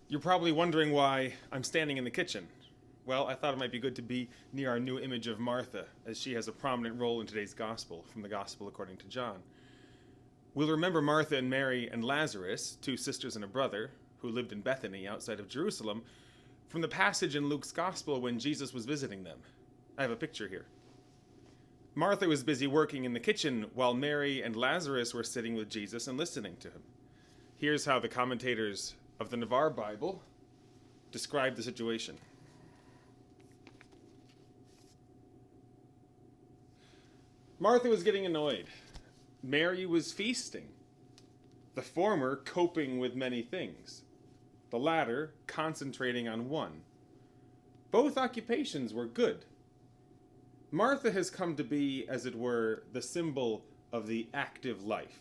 You're probably wondering why I'm standing in the kitchen. Well, I thought it might be good to be near our new image of Martha, as she has a prominent role in today's gospel, from the Gospel according to John. We'll remember Martha and Mary and Lazarus, two sisters and a brother, who lived in Bethany outside of Jerusalem, from the passage in Luke's Gospel when Jesus was visiting them. I have a picture here. Martha was busy working in the kitchen while Mary and Lazarus were sitting with Jesus and listening to him. Here's how the commentators of the Navarre Bible describe the situation. Martha was getting annoyed. Mary was feasting. The former coping with many things. The latter concentrating on one. Both occupations were good. Martha has come to be, as it were, the symbol of the active life,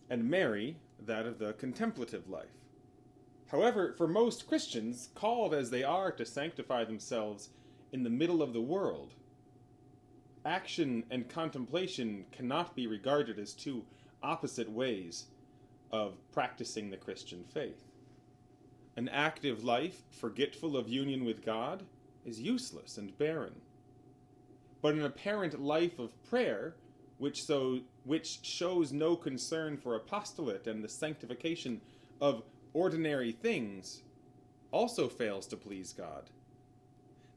and Mary, that of the contemplative life. However, for most Christians, called as they are to sanctify themselves in the middle of the world, action and contemplation cannot be regarded as two opposite ways of practicing the Christian faith. An active life, forgetful of union with God, is useless and barren. But an apparent life of prayer, which shows no concern for apostolate and the sanctification of ordinary things, also fails to please God.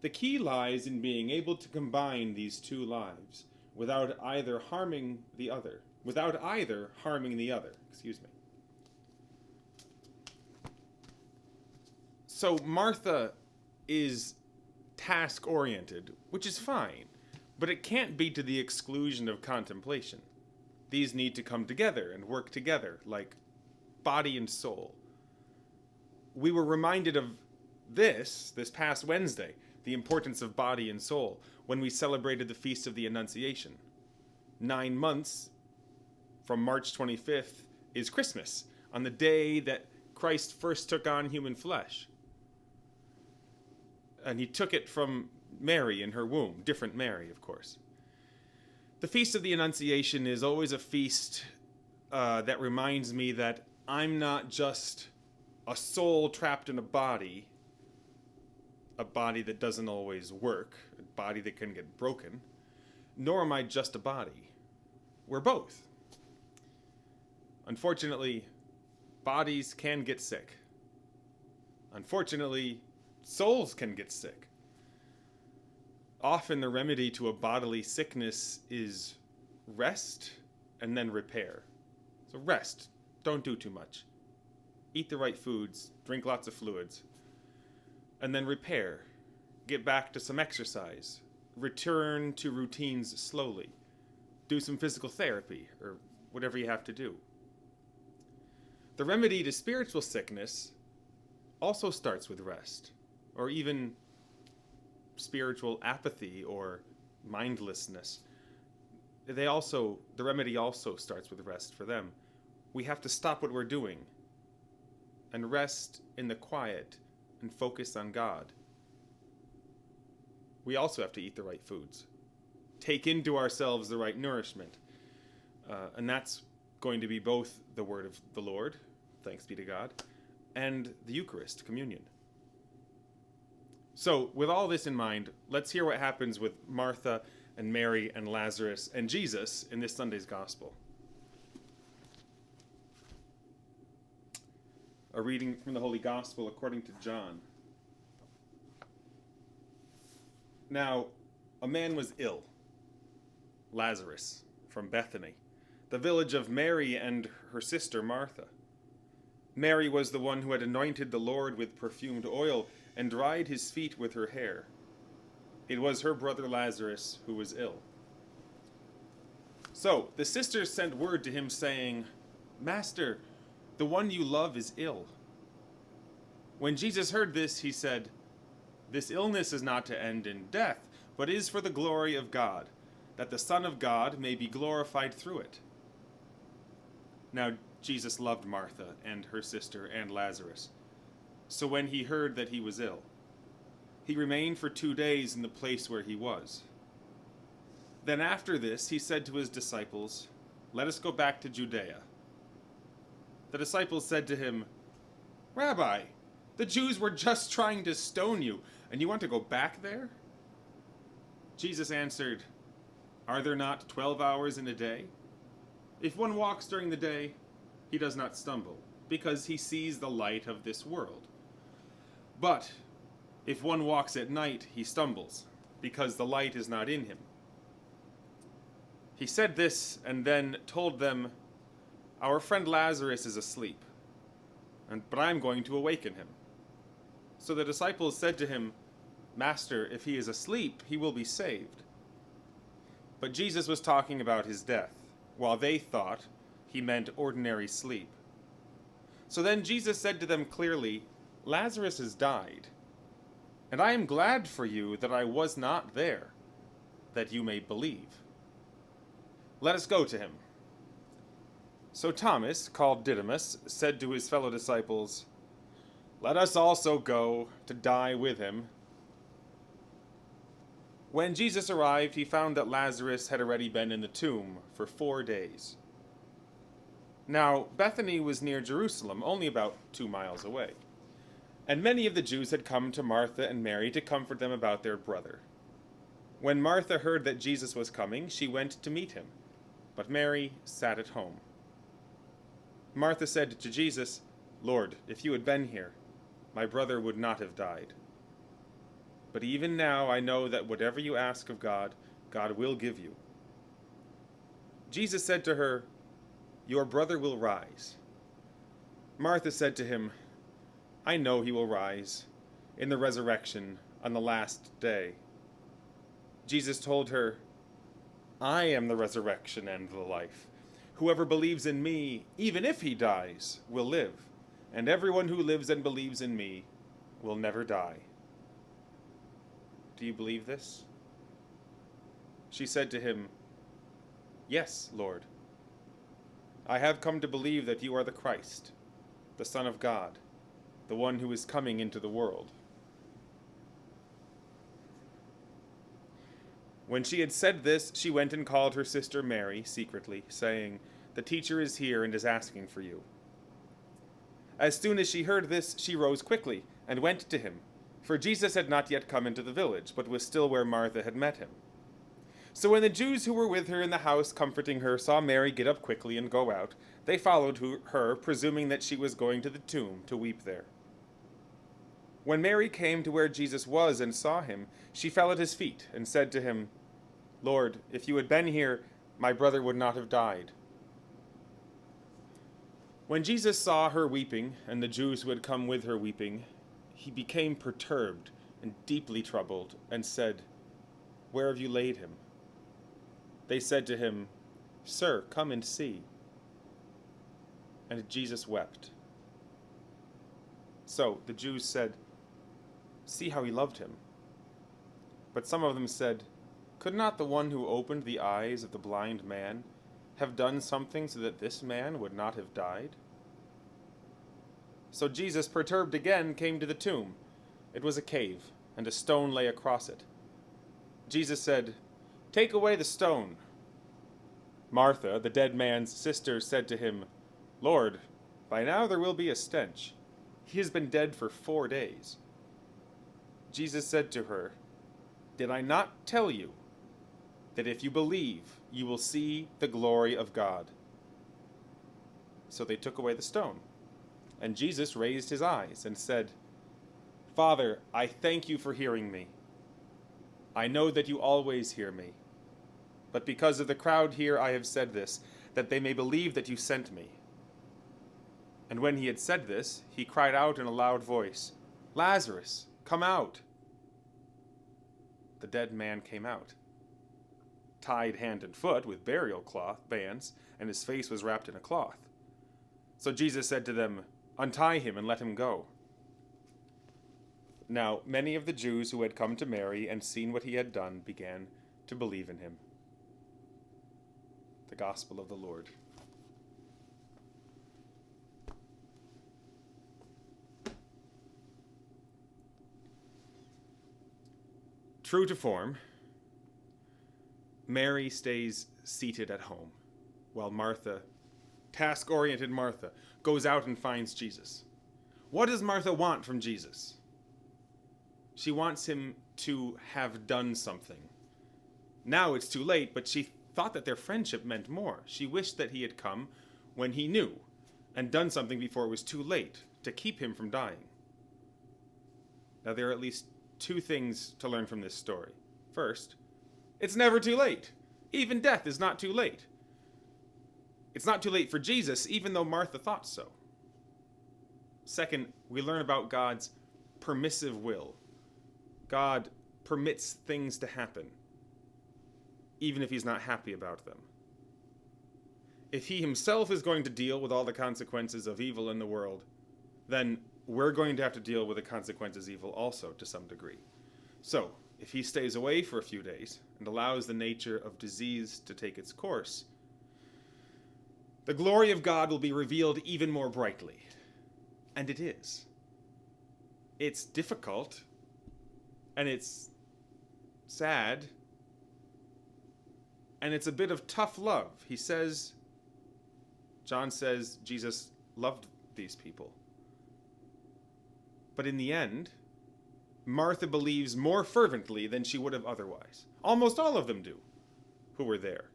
The key lies in being able to combine these two lives without either harming the other. So Martha is task-oriented, which is fine, but it can't be to the exclusion of contemplation. These need to come together and work together, like body and soul. We were reminded of this past Wednesday, the importance of body and soul, when we celebrated the Feast of the Annunciation. 9 months from March 25th is Christmas, on the day that Christ first took on human flesh. And he took it from Mary in her womb, different Mary, of course. The Feast of the Annunciation is always a feast that reminds me that I'm not just a soul trapped in a body that doesn't always work, a body that can get broken, nor am I just a body. We're both. Unfortunately, bodies can get sick. Unfortunately, souls can get sick. Often the remedy to a bodily sickness is rest and then repair. So rest, don't do too much. Eat the right foods, drink lots of fluids. And then repair. Get back to some exercise. Return to routines slowly. Do some physical therapy, or whatever you have to do. The remedy to spiritual sickness also starts with rest, or even spiritual apathy or mindlessness. The remedy also starts with rest for them. We have to stop what we're doing and rest in the quiet and focus on God. We also have to eat the right foods, take into ourselves the right nourishment, and that's going to be both the word of the Lord, thanks be to God, and the Eucharist, communion. So, with all this in mind, let's hear what happens with Martha and Mary and Lazarus and Jesus in this Sunday's Gospel. A reading from the Holy Gospel according to John. Now, a man was ill, Lazarus, from Bethany, the village of Mary and her sister Martha. Mary was the one who had anointed the Lord with perfumed oil and dried his feet with her hair. It was her brother Lazarus who was ill. So the sisters sent word to him saying, "Master, the one you love is ill." When Jesus heard this, he said, "This illness is not to end in death, but is for the glory of God, that the Son of God may be glorified through it." Now Jesus loved Martha and her sister and Lazarus. So when he heard that he was ill, he remained for 2 days in the place where he was. Then after this, he said to his disciples, "Let us go back to Judea." The disciples said to him, "Rabbi, the Jews were just trying to stone you, and you want to go back there?" Jesus answered, "Are there not 12 hours in a day? If one walks during the day, he does not stumble, because he sees the light of this world. But if one walks at night, he stumbles, because the light is not in him." He said this and then told them, "Our friend Lazarus is asleep, but I am going to awaken him." So the disciples said to him, "Master, if he is asleep, he will be saved." But Jesus was talking about his death, while they thought he meant ordinary sleep. So then Jesus said to them clearly, "Lazarus has died, and I am glad for you that I was not there, that you may believe. Let us go to him." So Thomas, called Didymus, said to his fellow disciples, "Let us also go to die with him." When Jesus arrived, he found that Lazarus had already been in the tomb for 4 days. Now, Bethany was near Jerusalem, only about 2 miles away. And many of the Jews had come to Martha and Mary to comfort them about their brother. When Martha heard that Jesus was coming, she went to meet him, but Mary sat at home. Martha said to Jesus, "Lord, if you had been here, my brother would not have died. But even now I know that whatever you ask of God, God will give you." Jesus said to her, "Your brother will rise." Martha said to him, "I know he will rise in the resurrection on the last day." Jesus told her, "I am the resurrection and the life. Whoever believes in me, even if he dies, will live, and everyone who lives and believes in me will never die." "Do you believe this?" She said to him, "Yes, Lord. I have come to believe that you are the Christ, the Son of God, the one who is coming into the world." When she had said this, she went and called her sister Mary secretly, saying, "The teacher is here and is asking for you." As soon as she heard this, she rose quickly and went to him, for Jesus had not yet come into the village, but was still where Martha had met him. So when the Jews who were with her in the house comforting her saw Mary get up quickly and go out, they followed her, presuming that she was going to the tomb to weep there. When Mary came to where Jesus was and saw him, she fell at his feet and said to him, "Lord, if you had been here, my brother would not have died." When Jesus saw her weeping, and the Jews who had come with her weeping, he became perturbed and deeply troubled, and said, "Where have you laid him?" They said to him, "Sir, come and see." And Jesus wept. So the Jews said, "See how he loved him." But some of them said, "Could not the one who opened the eyes of the blind man have done something so that this man would not have died?" So Jesus, perturbed again, came to the tomb. It was a cave, and a stone lay across it. Jesus said, "Take away the stone." Martha, the dead man's sister, said to him, "Lord, by now there will be a stench. He has been dead for 4 days." Jesus said to her, "Did I not tell you that if you believe, you will see the glory of God?" So they took away the stone. And Jesus raised his eyes and said, "Father, I thank you for hearing me. I know that you always hear me. But because of the crowd here I have said this, that they may believe that you sent me." And when he had said this, he cried out in a loud voice, "Lazarus, come out!" The dead man came out, tied hand and foot with burial cloth bands, and his face was wrapped in a cloth. So Jesus said to them, "Untie him and let him go." Now many of the Jews who had come to Mary and seen what he had done began to believe in him. The Gospel of the Lord. True to form, Mary stays seated at home, while Martha, task-oriented Martha, goes out and finds Jesus. What does Martha want from Jesus? She wants him to have done something. Now it's too late, but she thought that their friendship meant more. She wished that he had come when he knew, and done something before it was too late, to keep him from dying. Now there are at least two things to learn from this story. First, it's never too late. Even death is not too late. It's not too late for Jesus, even though Martha thought so. Second, we learn about God's permissive will. God permits things to happen, even if he's not happy about them. If he himself is going to deal with all the consequences of evil in the world, then we're going to have to deal with the consequences of evil also to some degree. So, if he stays away for a few days and allows the nature of disease to take its course, the glory of God will be revealed even more brightly. And it is. It's difficult, and it's sad, and it's a bit of tough love. John says Jesus loved these people. But in the end, Martha believes more fervently than she would have otherwise. Almost all of them do, who were there.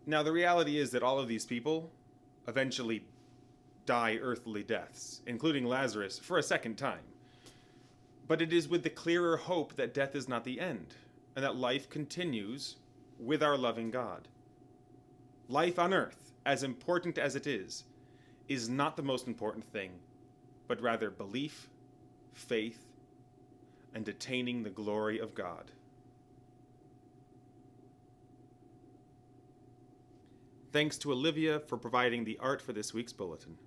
Now, the reality is that all of these people eventually die earthly deaths, including Lazarus, for a second time. But it is with the clearer hope that death is not the end, and that life continues with our loving God. Life on earth, as important as it is not the most important thing, but rather belief, faith, and attaining the glory of God. Thanks to Olivia for providing the art for this week's bulletin.